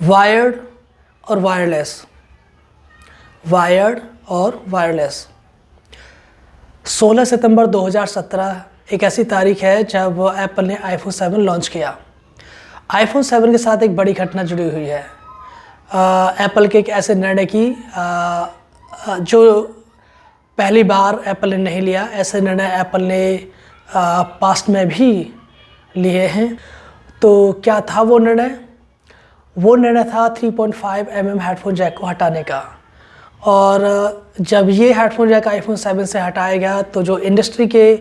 Wired और wireless, wired और wireless. 16 सितंबर 2017 एक ऐसी तारीख है जब एप्पल ने आईफोन 7 लॉन्च किया। आईफोन 7 के साथ एक बड़ी घटना जुड़ी हुई है। एप्पल के एक ऐसे निर्णय की जो पहली बार एप्पल ने नहीं लिया। ऐसे निर्णय एप्पल ने पास्ट में भी लिए हैं। तो क्या था वो निर्णय? वो निर्णय था 3.5 mm हेडफोन जैक को हटाने का। और जब ये हेडफोन जैक आईफोन 7 से हटाया गया तो जो इंडस्ट्री के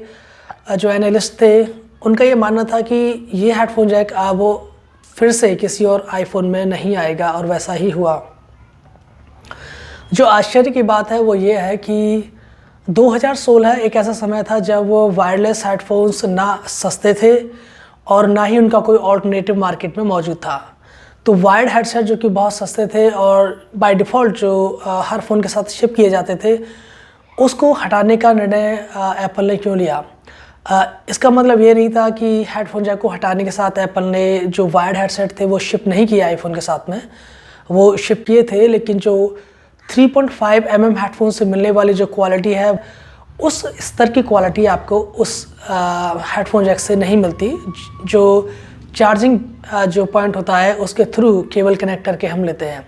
जो एनालिस्ट थे उनका ये मानना था कि ये हेडफोन जैक अब वो फिर से किसी और आईफोन में नहीं आएगा, और वैसा ही हुआ। जो आश्चर्य की बात है वो ये है कि 2016 एक ऐसा समय था जब वो वायरलेस हेडफोन्स ना सस्ते थे और ना ही उनका कोई ऑल्टरनेटिव मार्केट में मौजूद था। तो वायर्ड हेडसेट जो कि बहुत सस्ते थे और बाय डिफ़ॉल्ट जो हर फ़ोन के साथ शिप किए जाते थे, उसको हटाने का निर्णय एप्पल ने क्यों लिया? इसका मतलब ये नहीं था कि हेडफोन जैक को हटाने के साथ एप्पल ने जो वायर्ड हेडसेट थे वो शिप नहीं किए आईफोन के साथ में, वो शिप किए थे। लेकिन जो 3.5 mm हेडफोन से मिलने वाली जो क्वालिटी है, उस स्तर की क्वालिटी आपको उस हेडफोन जैक से नहीं मिलती, जो चार्जिंग जो पॉइंट होता है उसके थ्रू केबल कनेक्ट करके हम लेते हैं।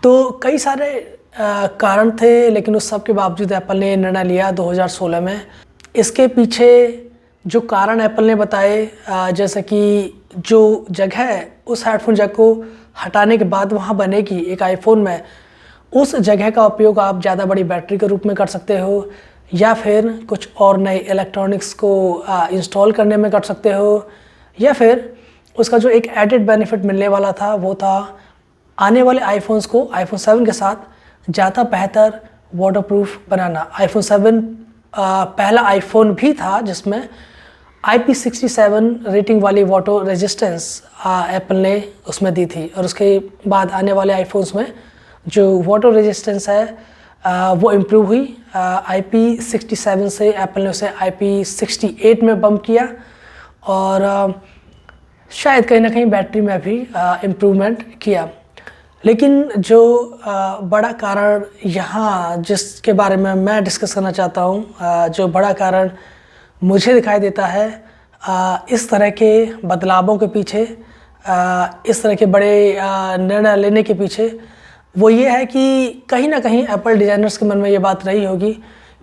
तो कई सारे कारण थे, लेकिन उस सब के बावजूद एप्पल ने निर्णय लिया 2016 में। इसके पीछे जो कारण एप्पल ने बताए, जैसे कि जो जगह उस हेडफोन जैक को हटाने के बाद वहाँ बनेगी एक आईफोन में, उस जगह का उपयोग आप ज़्यादा बड़ी बैटरी के रूप में कर सकते हो, या फिर कुछ और नए इलेक्ट्रॉनिक्स को इंस्टॉल करने में कर सकते हो, या फिर उसका जो एक एडेड बेनिफिट मिलने वाला था वो था आने वाले आईफोन्स को आईफोन 7 के साथ ज़्यादा बेहतर वाटरप्रूफ बनाना। आईफोन 7 पहला आईफोन भी था जिसमें IP67 रेटिंग वाली वाटर रेजिस्टेंस एप्पल ने उसमें दी थी, और उसके बाद आने वाले आईफोन्स में जो वाटर रेजिस्टेंस है वो इम्प्रूव हुई। IP67 से एप्पल ने उसे IP68 में बम्प किया, और शायद कहीं ना कहीं बैटरी में भी इम्प्रूवमेंट किया। लेकिन जो बड़ा कारण यहाँ जिसके बारे में मैं डिस्कस करना चाहता हूँ, जो बड़ा कारण मुझे दिखाई देता है इस तरह के बदलावों के पीछे, इस तरह के बड़े निर्णय लेने के पीछे, वो ये है कि कहीं ना कहीं एप्पल डिज़ाइनर्स के मन में ये बात रही होगी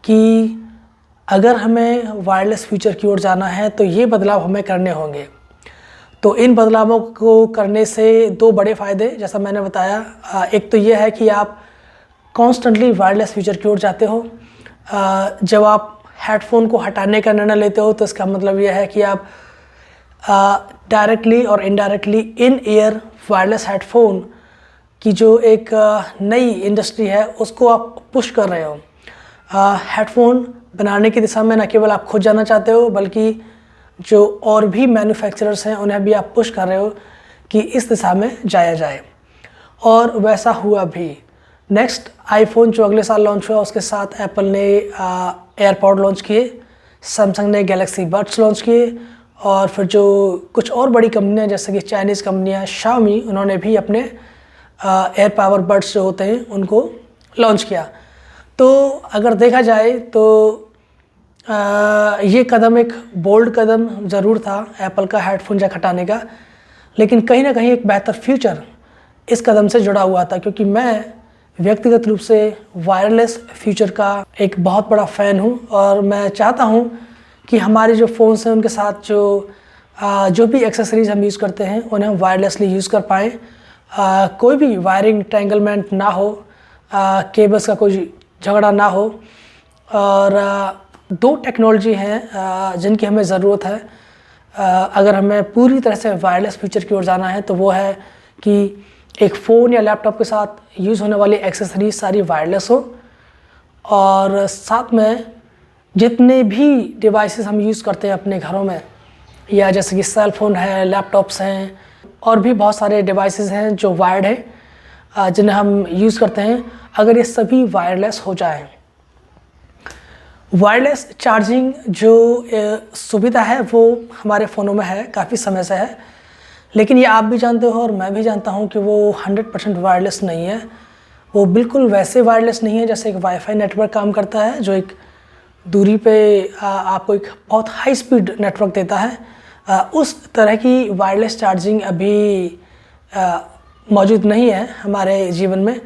कि अगर हमें वायरलेस फीचर की ओर जाना है तो ये बदलाव हमें करने होंगे। तो इन बदलावों को करने से दो बड़े फ़ायदे, जैसा मैंने बताया, एक तो ये है कि आप कॉन्स्टेंटली वायरलेस फीचर की ओर जाते हो। जब आप हेडफोन को हटाने का निर्णय लेते हो तो इसका मतलब ये है कि आप डायरेक्टली और इनडायरेक्टली इन ईयर वायरलेस हेडफोन की जो एक नई इंडस्ट्री है उसको आप पुश कर रहे हो। हेडफोन बनाने की दिशा में न केवल आप खुद जाना चाहते हो, बल्कि जो और भी मैन्युफैक्चरर्स हैं उन्हें भी आप पुश कर रहे हो कि इस दिशा में जाया जाए, और वैसा हुआ भी। नेक्स्ट आईफोन जो अगले साल लॉन्च हुआ उसके साथ एप्पल ने एयरपॉड लॉन्च किए, सैमसंग ने गैलेक्सी बड्स लॉन्च किए, और फिर जो कुछ और बड़ी कंपनियां जैसे कि चाइनीज़ कंपनियां शाओमी, उन्होंने भी अपने एयर पावर बड्स जो होते हैं उनको लॉन्च किया। तो अगर देखा जाए तो ये कदम एक बोल्ड कदम ज़रूर था एप्पल का हेडफोन जैक हटाने का, लेकिन कहीं ना कहीं एक बेहतर फ्यूचर इस कदम से जुड़ा हुआ था, क्योंकि मैं व्यक्तिगत रूप से वायरलेस फ्यूचर का एक बहुत बड़ा फ़ैन हूँ, और मैं चाहता हूँ कि हमारे जो फ़ोन्स हैं उनके साथ जो भी एक्सेसरीज़ हम यूज़ करते हैं उन्हें हम वायरलेसली यूज़ कर पाएँ। कोई भी वायरिंग टेंगलमेंट ना हो, केबल्स का कोई झगड़ा ना हो। और दो टेक्नोलॉजी हैं जिनकी हमें ज़रूरत है अगर हमें पूरी तरह से वायरलेस फीचर की ओर जाना है, तो वो है कि एक फ़ोन या लैपटॉप के साथ यूज़ होने वाली एक्सेसरीज सारी वायरलेस हो, और साथ में जितने भी डिवाइसेस हम यूज़ करते हैं अपने घरों में, या जैसे कि सेल फ़ोन है, लैपटॉप्स हैं, और भी बहुत सारे डिवाइसेस हैं जो वायर्ड हैं जिन्हें हम यूज़ करते हैं, अगर ये सभी वायरलेस हो जाएं। वायरलेस चार्जिंग जो सुविधा है वो हमारे फ़ोनों में है, काफ़ी समय से है, लेकिन ये आप भी जानते हो और मैं भी जानता हूँ कि वो 100% वायरलेस नहीं है। वो बिल्कुल वैसे वायरलेस नहीं है जैसे एक वाईफाई नेटवर्क काम करता है, जो एक दूरी पे आपको एक बहुत हाई स्पीड नेटवर्क देता है। उस तरह की वायरलेस चार्जिंग अभी मौजूद नहीं है हमारे जीवन में,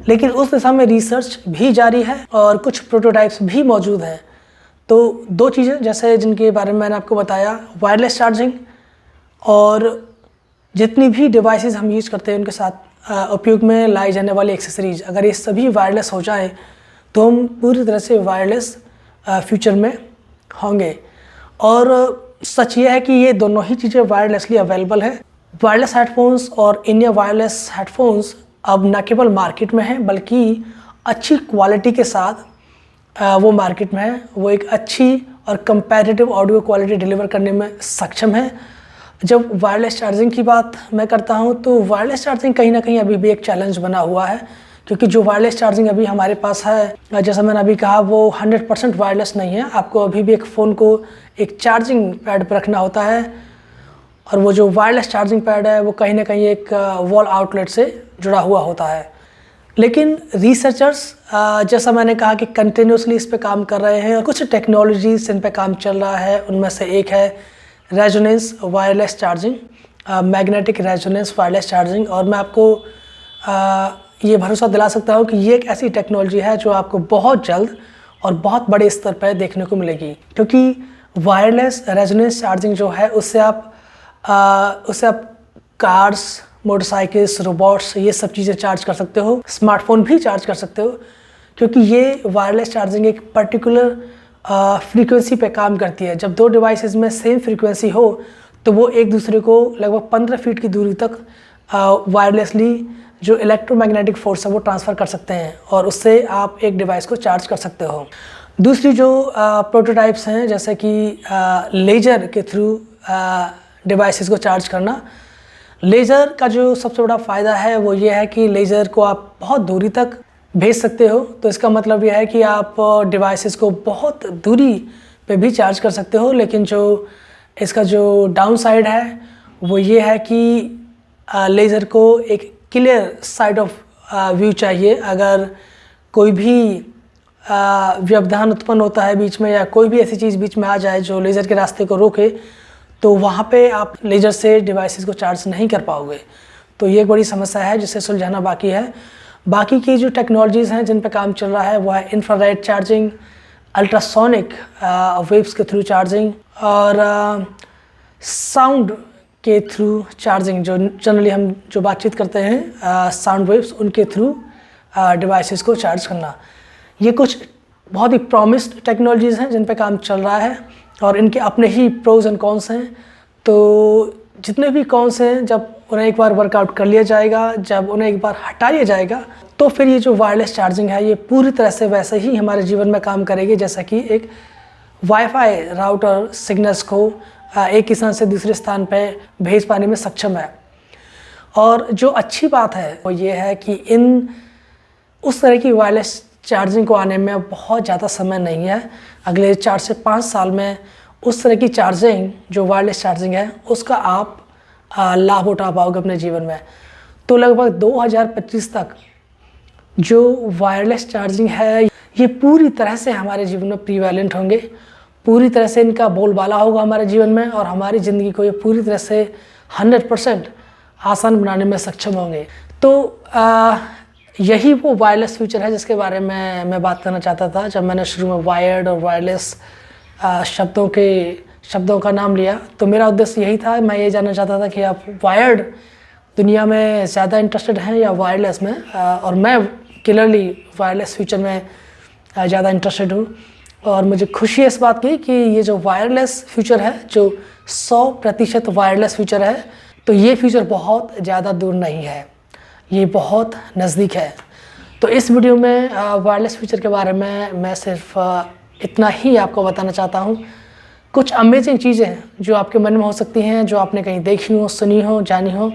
लेकिन उस दिशा में रिसर्च भी जारी है और कुछ प्रोटोटाइप्स भी मौजूद हैं। तो दो चीज़ें जैसे जिनके बारे में मैंने आपको बताया, वायरलेस चार्जिंग और जितनी भी डिवाइसेस हम यूज़ करते हैं उनके साथ उपयोग में लाई जाने वाली एक्सेसरीज, अगर ये सभी वायरलेस हो जाए तो हम पूरी तरह से वायरलेस फ्यूचर में होंगे। और सच ये है कि ये दोनों ही चीज़ें वायरलेसली अवेलेबल है। वायरलेस हेडफोन्स और इन ईयर वायरलेस हेडफोन्स अब न केवल मार्केट में हैं बल्कि अच्छी क्वालिटी के साथ वो मार्केट में है। वो एक अच्छी और कंपैरेटिव ऑडियो क्वालिटी डिलीवर करने में सक्षम है। जब वायरलेस चार्जिंग की बात मैं करता हूँ तो वायरलेस चार्जिंग कहीं ना कहीं अभी भी एक चैलेंज बना हुआ है, क्योंकि जो वायरलेस चार्जिंग अभी हमारे पास है, जैसा मैंने अभी कहा, वो 100% वायरलेस नहीं है। आपको अभी भी एक फ़ोन को एक चार्जिंग पैड पर रखना होता है, और वो जो वायरलेस चार्जिंग पैड है वो कहीं ना कहीं एक वॉल आउटलेट से जुड़ा हुआ होता है। लेकिन रिसर्चर्स, जैसा मैंने कहा, कि कंटिन्यूसली इस पे काम कर रहे हैं और कुछ टेक्नोलॉजीज इन पे काम चल रहा है। उनमें से एक है resonance wireless charging, magnetic resonance wireless charging. और मैं आपको ये भरोसा दिला सकता हूँ कि ये एक ऐसी टेक्नोलॉजी है जो आपको बहुत जल्द और बहुत बड़े स्तर पर देखने को मिलेगी, क्योंकि वायरलेस रेजोनेंस चार्जिंग जो है उससे आप कार्स, मोटरसाइकिल्स, रोबोट्स, ये सब चीज़ें चार्ज कर सकते हो। स्मार्टफोन भी चार्ज कर सकते हो, क्योंकि ये वायरलेस चार्जिंग एक पर्टिकुलर फ्रीक्वेंसी पे काम करती है। जब दो डिवाइसेस में सेम फ्रीक्वेंसी हो तो वो एक दूसरे को लगभग 15 फीट की दूरी तक वायरलेसली जो इलेक्ट्रोमैग्नेटिक फोर्स है वो ट्रांसफ़र कर सकते हैं, और उससे आप एक डिवाइस को चार्ज कर सकते हो। दूसरी जो प्रोटोटाइप्स हैं, जैसे कि लेज़र के थ्रू डिवाइसेस को चार्ज करना। लेज़र का जो सबसे बड़ा फ़ायदा है वो ये है कि लेज़र को आप बहुत दूरी तक भेज सकते हो। तो इसका मतलब यह है कि आप डिवाइसेस को बहुत दूरी पे भी चार्ज कर सकते हो। लेकिन जो इसका जो डाउन साइड है वो ये है कि लेज़र को एक क्लियर साइड ऑफ व्यू चाहिए। अगर कोई भी व्यवधान उत्पन्न होता है बीच में, या कोई भी ऐसी चीज़ बीच में आ जाए जो लेज़र के रास्ते को रोके, तो वहाँ पे आप लेज़र से डिवाइसेस को चार्ज नहीं कर पाओगे। तो ये एक बड़ी समस्या है जिसे सुलझाना बाकी है। बाकी की जो टेक्नोलॉजीज़ हैं जिन पे काम चल रहा है वो है इंफ्रारेड चार्जिंग, अल्ट्रासोनिक वेव्स के थ्रू चार्जिंग, और साउंड के थ्रू चार्जिंग। जो जनरली हम जो बातचीत करते हैं साउंड वेव्स, उनके थ्रू डिवाइसेस को चार्ज करना। ये कुछ बहुत ही प्रॉमिस्ड टेक्नोलॉजीज़ हैं जिन पे काम चल रहा है, और इनके अपने ही प्रोज एंड कॉन्स हैं। तो जितने भी कॉन्स हैं, जब उन्हें एक बार वर्कआउट कर लिया जाएगा, जब उन्हें एक बार हटा लिया जाएगा, तो फिर ये जो वायरलेस चार्जिंग है ये पूरी तरह से वैसे ही हमारे जीवन में काम करेगी जैसा कि एक वाईफाई राउटर सिग्नल्स को एक स्थान से दूसरे स्थान पर भेज पाने में सक्षम है। और जो अच्छी बात है वो ये है कि उस तरह की वायरलेस चार्जिंग को आने में बहुत ज़्यादा समय नहीं है। अगले 4 से 5 साल में उस तरह की चार्जिंग जो वायरलेस चार्जिंग है उसका आप लाभ उठा पाओगे अपने जीवन में। तो लगभग 2025 तक जो वायरलेस चार्जिंग है ये पूरी तरह से हमारे जीवन में प्रीवैलेंट होंगे, पूरी तरह से इनका बोलबाला होगा हमारे जीवन में, और हमारी ज़िंदगी को ये पूरी तरह से 100% आसान बनाने में सक्षम होंगे। तो यही वो वायरलेस फ्यूचर है जिसके बारे में मैं बात करना चाहता था। जब मैंने शुरू में वायर्ड और वायरलेस शब्दों का नाम लिया तो मेरा उद्देश्य यही था। मैं ये जानना चाहता था कि आप वायर्ड दुनिया में ज़्यादा इंटरेस्टेड हैं या वायरलेस में, और मैं क्लियरली वायरलेस फ्यूचर में ज़्यादा इंटरेस्टेड हूँ। और मुझे खुशी है इस बात की कि ये जो वायरलेस फ्यूचर है, जो 100% वायरलेस फ्यूचर है, तो ये फ्यूचर बहुत ज़्यादा दूर नहीं है, ये बहुत नज़दीक है। तो इस वीडियो में वायरलेस फ्यूचर के बारे में मैं सिर्फ इतना ही आपको बताना चाहता हूँ। कुछ अमेजिंग चीज़ें जो आपके मन में हो सकती हैं, जो आपने कहीं देखी हो, सुनी हो, जानी हो,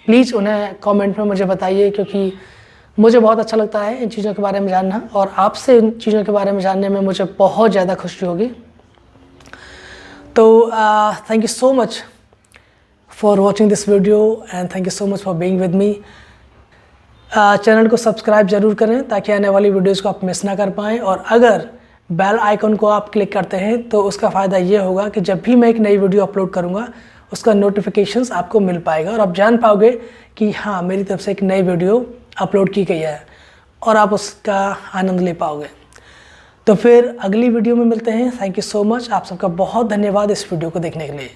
प्लीज़ उन्हें कमेंट में मुझे बताइए, क्योंकि मुझे बहुत अच्छा लगता है इन चीज़ों के बारे में जानना, और आपसे इन चीज़ों के बारे में जानने में मुझे बहुत ज़्यादा खुशी होगी। तो thank you so much for watching this video and thank you so much for being with me. Channel को सब्सक्राइब ज़रूर करें ताकि आने वाली वीडियोज़ को आप मिस ना कर पाएँ, और अगर बेल आइकन को आप क्लिक करते हैं तो उसका फ़ायदा ये होगा कि जब भी मैं एक नई वीडियो अपलोड करूँगा उसका नोटिफिकेशंस आपको मिल पाएगा और आप जान पाओगे कि हाँ, मेरी तरफ से एक नई वीडियो अपलोड की गई है और आप उसका आनंद ले पाओगे। तो फिर अगली वीडियो में मिलते हैं। थैंक यू सो मच, आप सबका बहुत धन्यवाद इस वीडियो को देखने के लिए।